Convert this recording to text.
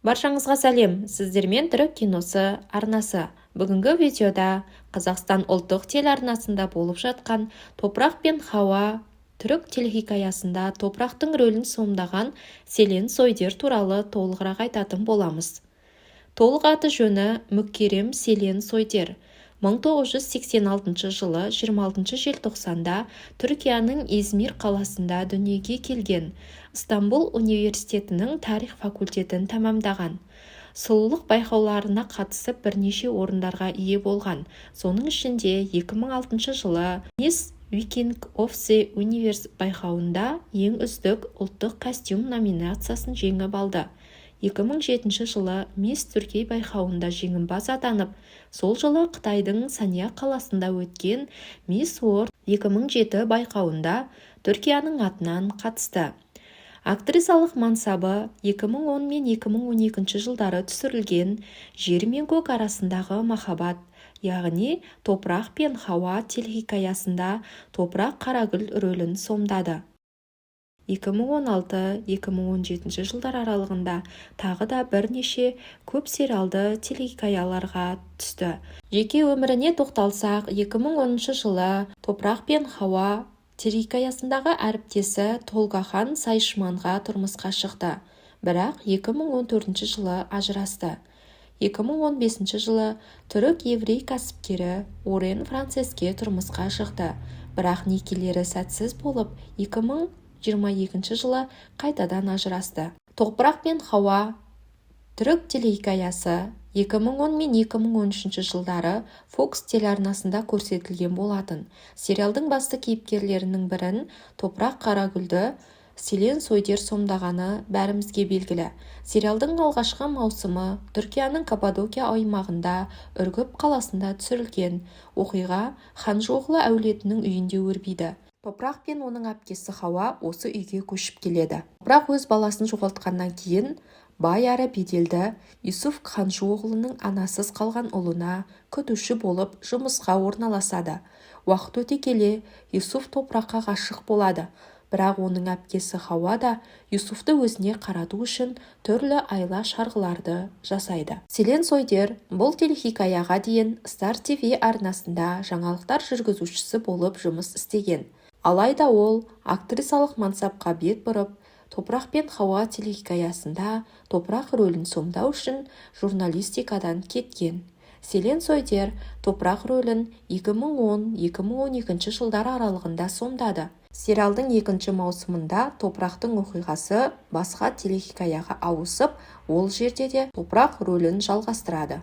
Баршаңызға сәлем, сіздермен түрік киносы арнасы. Бүгінгі видеода Қазақстан ұлттық телеарнасында болып жатқан Топырақ пен Хауа түрік телехикаясында топырақтың рөлін сомдаған Селен Сойдер туралы толығырақ айтатын боламыз. Толық аты жөні Мүккерем Селен Сойдер. 1986 жылы 26 желтоқсанда Түркияның Измир қаласында дүниеге келген. Стамбул университетінің тарих факультетін тәмамдаған. Сұлулық байқауларына қатысып бірнеше орындарға ие болған. Соның ішінде 2006 жылы Miss Viking of the Universe байқауында ең үздік ұлттық костюм номинациясын жеңіп алды. 2007 жылы Мисс Түркей байқауында жеңімпаз атанып, сол жылы Қытайдың Сания қаласында өткен Мисс Уорлд 2007 байқауында Түркияның атынан қатысты. Актрисалық мансабы 2010 мен 2012 жылдары түсірілген Жер мен көк арасындағы махаббат, яғни Топырақ пен Хауа телехикаясында Топырақ Қарагүл рөлін сомдады. 2016-2017 жылдар аралығында тағы да бірнеше көп сериалды телехикаяларға түсті. Жеке өміріне тоқталсақ, 2010 жылы Топырақ пен Хауа телехикаясындағы әріптесі Толгахан Сайшманға тұрмысқа шықты, бірақ 2014 жылы ажырасты. 2015 жылы түрік еврей кәсіпкері Орен Францеске тұрмысқа шықты, бірақ некелері сәтсіз болып 2022 жылы қайтадан ажырасты. Топырақ пен Хауа түрік телехикаясы 2010 мен 2013 жылдары Fox телеарнасында көрсетілген болатын. Сериалдың басты кейіпкерлерінің бірін Топырақ Қарагүлді Селен Сойдер сомдағаны бәрімізге белгілі. Сериалдың алғашқы маусымы Түркияның Каппадокия аймағында Үргіп қаласында түсірілген. Оқиға Ханжоғлы әулетінің үйінде өрбиді. Топырақ пен оның әпкесі Хауа осы үйге көшіп келеді. Топырақ өз баласын жоғалтқаннан кейін бай әрі беделді Юсуф Ханжоғлының анасыз қалған ұлына күтуші болып жұмысқа орналасады. Уақыт өте келе Юсуф Топыраққа ғашық болады. Бірақ оның әпкесі Хауа да Юсуфты өзіне қарату үшін түрлі айла шарғыларды жасайды. Селен Сойдер бұл телехикаяға дейін Стар ТВ арнасында жаңалықтар жүргізушісі болып жұмыс істеген. Алайда ол актрисалық мансапқа бет бұрып, Топырақ пен Хауа телехикаясында Топырақ рөлін сомдау үшін журналистикадан кеткен. Селен Сойдер Топырақ рөлін 2010-2012 жылдар аралығында сомдады. Сериалдың екінші маусымында Топырақтың оқиғасы басқа телехикаяға ауысып, ол жерде де Топырақ рөлін жалғастырады.